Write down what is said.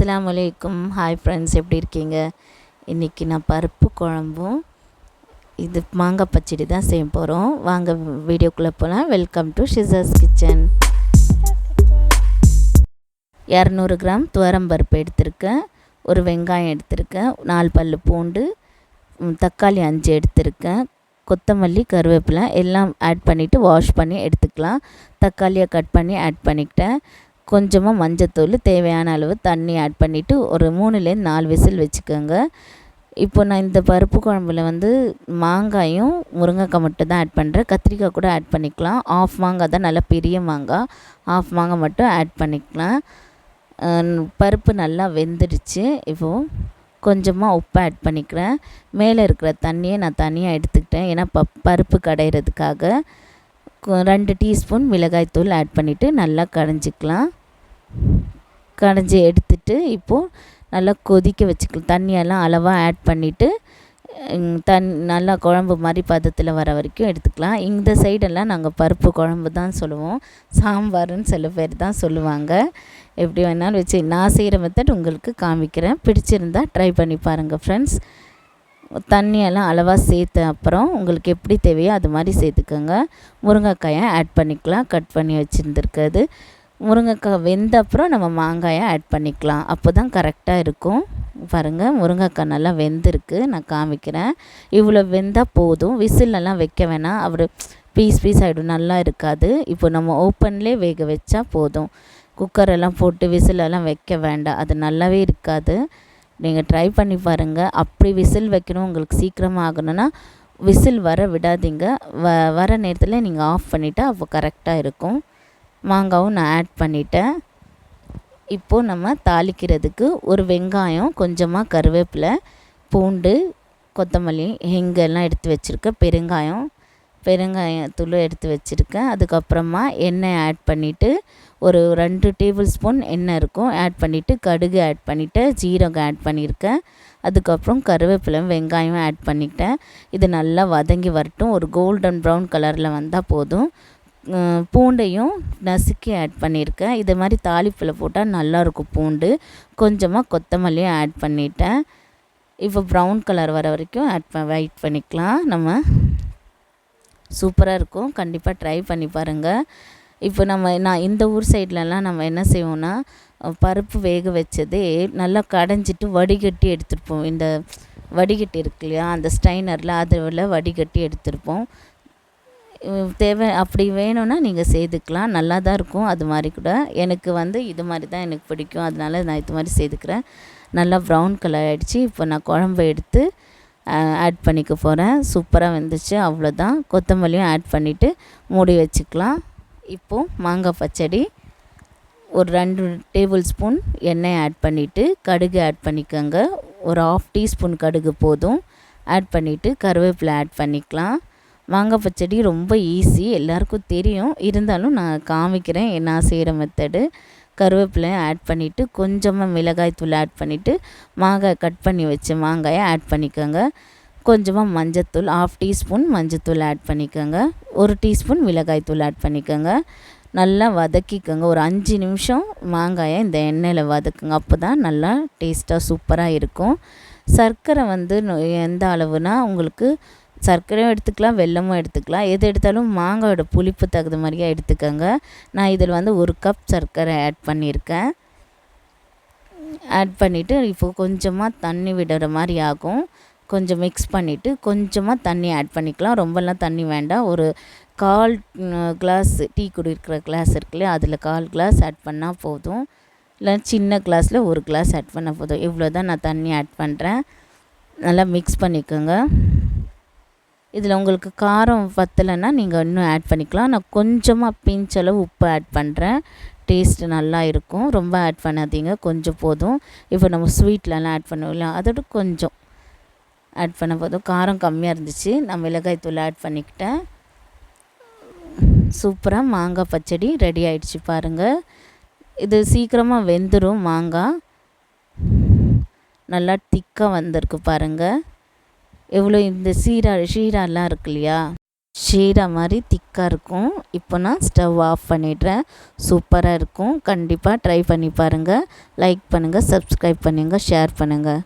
அஸ்ஸலாமு அலைக்கும். Hi friends, எப்படி இருக்கீங்க? இன்றைக்கி நான் பருப்பு குழம்பும் இது மாங்காய் பச்சடி தான் செய்ய போகிறோம். வாங்க வீடியோக்குள்ளே போகலாம். வெல்கம் டு ஷிசாஸ் கிச்சன். 200 கிராம் துவரம்பருப்பு எடுத்திருக்கேன், ஒரு வெங்காயம் எடுத்திருக்கேன், 4 பல் பூண்டு, தக்காளி 5 எடுத்திருக்கேன், கொத்தமல்லி, கருவேப்பிலை எல்லாம் ஆட் பண்ணிவிட்டு வாஷ் பண்ணி எடுத்துக்கலாம். தக்காளியை கட் பண்ணி ஆட் பண்ணிக்கிட்டேன். கொஞ்சமாக மஞ்சத்தூள், தேவையான அளவு தண்ணி ஆட் பண்ணிவிட்டு ஒரு 3லேருந்து 4 விசில் வச்சுக்கோங்க. இப்போ நான் இந்த பருப்பு குழம்புல மாங்காயும் முருங்கைக்காய் மட்டும் தான் ஆட் பண்ணுறேன். கத்திரிக்காய் கூட ஆட் பண்ணிக்கலாம். ஆஃப் மாங்காய் தான், நல்லா பெரிய மாங்காய், ஆஃப் மாங்காய் மட்டும் ஆட் பண்ணிக்கலாம். பருப்பு நல்லா வெந்துடுச்சு. இப்போது கொஞ்சமாக உப்பு ஆட் பண்ணிக்கிறேன். மேலே இருக்கிற தண்ணியை நான் தனியாக எடுத்துக்கிட்டேன், ஏன்னா பருப்பு கடையிறதுக்காக. 2 டீஸ்பூன் மிளகாய்த்தூள் ஆட் பண்ணிவிட்டு நல்லா கடைஞ்சிக்கலாம். கடைஞ்சி எடுத்துட்டு இப்போது நல்லா கொதிக்க வச்சுக்கலாம். தண்ணியெல்லாம் அளவாக ஆட் பண்ணிவிட்டு நல்லா குழம்பு மாதிரி பதத்தில் வர வரைக்கும் எடுத்துக்கலாம். இந்த சைடெல்லாம் நாங்கள் பருப்பு குழம்பு தான் சொல்லுவோம், சாம்பார்னு சில பேர் தான் சொல்லுவாங்க. எப்படி வேணாலும் வச்சு நான் செய்கிற மெத்தட் உங்களுக்கு காமிக்கிறேன். பிடிச்சிருந்தா ட்ரை பண்ணி பாருங்கள் ஃப்ரெண்ட்ஸ். தண்ணியெல்லாம் அளவாக சேர்த்த அப்புறம் உங்களுக்கு எப்படி தேவையோ அது மாதிரி சேர்த்துக்கோங்க. முருங்கைக்காயை ஆட் பண்ணிக்கலாம், கட் பண்ணி வச்சுருந்துருக்கிறது. முருங்கைக்காய் வெந்த அப்புறம் நம்ம மாங்காயை ஆட் பண்ணிக்கலாம், அப்போ தான் கரெக்டாக இருக்கும். பாருங்கள், முருங்கைக்காய் நல்லா வெந்திருக்கு, நான் காமிக்கிறேன். இவ்வளோ வெந்தால் போதும், விசிலெல்லாம் வைக்க வேணாம், அவர் பீஸ் ஆகிடும், நல்லா இருக்காது. இப்போ நம்ம ஓப்பன்லேயே வேக வச்சா போதும். குக்கரெல்லாம் போட்டு விசிலெல்லாம் வைக்க வேண்டாம், அது நல்லாவே இருக்காது. நீங்கள் ட்ரை பண்ணி பாருங்கள். அப்படி விசில் வைக்கணும், உங்களுக்கு சீக்கிரமாக ஆகணும்னா விசில் வர விடாதீங்க. வர நேரத்தில் நீங்கள் ஆஃப் பண்ணிவிட்டா அப்போ கரெக்டாக இருக்கும். மாங்காவும் நான் ஆட் பண்ணிட்டேன். இப்போது நம்ம தாளிக்கிறதுக்கு ஒரு வெங்காயம், கொஞ்சமாக கருவேப்பிலை, பூண்டு, கொத்தமல்லி, எங்கெல்லாம் எடுத்து வச்சுருக்கேன், பெருங்காயத்தூள் எடுத்து வச்சுருக்கேன். அதுக்கப்புறமா எண்ணெய் ஆட் பண்ணிவிட்டு ஒரு 2 டேபிள் ஸ்பூன் எண்ணெய் இருக்கும், ஆட் பண்ணிவிட்டு கடுகு ஆட் பண்ணிவிட்டு ஜீரகம் ஆட் பண்ணியிருக்கேன். அதுக்கப்புறம் கருவேப்பிலை, வெங்காயம் ஆட் பண்ணிக்கிட்டேன். இது நல்லா வதங்கி வரட்டும். ஒரு கோல்டன் ப்ரௌன் கலரில் வந்தால் போதும். பூண்டையும் நசுக்கி ஆட் பண்ணியிருக்கேன். இது மாதிரி தாளிப்பில் போட்டால் நல்லாயிருக்கும் பூண்டு. கொஞ்சமாக கொத்தமல்லியும் ஆட் பண்ணிட்டேன். இப்போ ப்ரௌன் கலர் வர வரைக்கும் வெயிட் பண்ணிக்கலாம். நம்ம சூப்பராக இருக்கும், கண்டிப்பாக ட்ரை பண்ணி பாருங்கள். இப்போ நான் இந்த ஊர் சைட்லலாம் நம்ம என்ன செய்வோம்னா, பருப்பு வேக வச்சதே நல்லா கடைஞ்சிட்டு வடிகட்டி எடுத்துருப்போம். இந்த வடிகட்டி இருக்கு இல்லையா, அந்த ஸ்ட்ரைனரில் அதில் வடிகட்டி எடுத்துருப்போம். அப்படி வேணும்னா நீங்கள் செய்துக்கலாம், நல்லா தான் இருக்கும். அது மாதிரி கூட எனக்கு இது மாதிரி தான் எனக்கு பிடிக்கும், அதனால நான் இது மாதிரி செய்துக்கிறேன். நல்லா ப்ரௌன் கலர் ஆகிடுச்சு. இப்போ நான் குழம்பு எடுத்து ஆட் பண்ணிக்க போகிறேன். சூப்பராக வந்துச்சு, அவ்வளோதான். கொத்தமல்லியும் ஆட் பண்ணிவிட்டு மூடி வச்சுக்கலாம். இப்போது மாங்காய் பச்சடி ஒரு 2 டேபிள் ஸ்பூன் எண்ணெய் ஆட் பண்ணிவிட்டு கடுகு ஆட் பண்ணிக்கோங்க. ஒரு 1/2 டீஸ்பூன் கடுகு போதும். ஆட் பண்ணிவிட்டு கருவேப்பிலை ஆட் பண்ணிக்கலாம். மாங்காய் பச்சடி ரொம்ப ஈஸி, எல்லாருக்கும் தெரியும், இருந்தாலும் நான் காமிக்கிறேன் நான் செய்கிற மெத்தடு. கருவேப்பிலை ஆட் பண்ணிவிட்டு கொஞ்சமாக மிளகாய்த்தூள் ஆட் பண்ணிவிட்டு மாங்காய் கட் பண்ணி வச்ச மாங்காயை ஆட் பண்ணிக்கோங்க. கொஞ்சமாக மஞ்சத்தூள், 1/2 டீஸ்பூன் மஞ்சத்தூள் ஆட் பண்ணிக்கோங்க. 1 டீஸ்பூன் மிளகாய்த்தூள் ஆட் பண்ணிக்கோங்க. நல்லா வதக்கிக்கோங்க. ஒரு 5 நிமிஷம் மாங்காயை இந்த எண்ணெயில் வதக்குங்க, அப்போ தான் நல்லா டேஸ்ட்டாக சூப்பராக இருக்கும். சர்க்கரை எந்த அளவுனா உங்களுக்கு சர்க்கரையும் எடுத்துக்கலாம், வெல்லமும் எடுத்துக்கலாம். எது எடுத்தாலும் மாங்காயோட புளிப்பு தகுந்த மாதிரியே எடுத்துக்கோங்க. நான் இதில் 1 கப் சர்க்கரை ஆட் பண்ணியிருக்கேன். ஆட் பண்ணிவிட்டு இப்போது கொஞ்சமாக தண்ணி விடுற மாதிரி ஆகும். கொஞ்சம் மிக்ஸ் பண்ணிவிட்டு கொஞ்சமாக தண்ணி ஆட் பண்ணிக்கலாம். ரொம்பலாம் தண்ணி வேண்டாம். ஒரு 1/4 கிளாஸ் டீ குடிக்கிற கிளாஸ் இருக்குல்லையா, அதில் 1/4 கிளாஸ் ஆட் பண்ணால் போதும். இல்லை சின்ன கிளாஸில் 1 கிளாஸ் ஆட் பண்ணால் போதும். இவ்வளோ தான் நான் தண்ணி ஆட் பண்ணுறேன். நல்லா மிக்ஸ் பண்ணிக்கோங்க. இதில் உங்களுக்கு காரம் பத்தலைன்னா நீங்கள் இன்னும் ஆட் பண்ணிக்கலாம். நான் கொஞ்சமாக பிஞ்சளவு உப்பு ஆட் பண்ணுறேன், டேஸ்ட்டு நல்லா இருக்கும். ரொம்ப ஆட் பண்ணாதீங்க, கொஞ்சம் போதும். இப்போ நம்ம ஸ்வீட்லலாம் ஆட் பண்ணுவோம்ல, அதோட கொஞ்சம் ஆட் பண்ண போதும். காரம் கம்மியாக இருந்துச்சு, நான் மிளகாய்த்தூள் ஆட் பண்ணிக்கிட்டேன். சூப்பராக மாங்காய் பச்சடி ரெடி ஆகிடுச்சு பாருங்கள். இது சீக்கிரமாக வெந்துடும். மாங்காய் நல்லா திக்காக வந்திருக்கு பாருங்கள். எவ்வளோ இந்த ஷீராலாம் இருக்கு இல்லையா, ஷீரா மாதிரி திக்காக இருக்கும். இப்போ நான் ஸ்டவ் ஆஃப் பண்ணிடுறேன். சூப்பராக இருக்கும். கண்டிப்பாக ட்ரை பண்ணி பாருங்கள். லைக் பண்ணுங்கள், சப்ஸ்கிரைப் பண்ணுங்கள், ஷேர் பண்ணுங்கள்.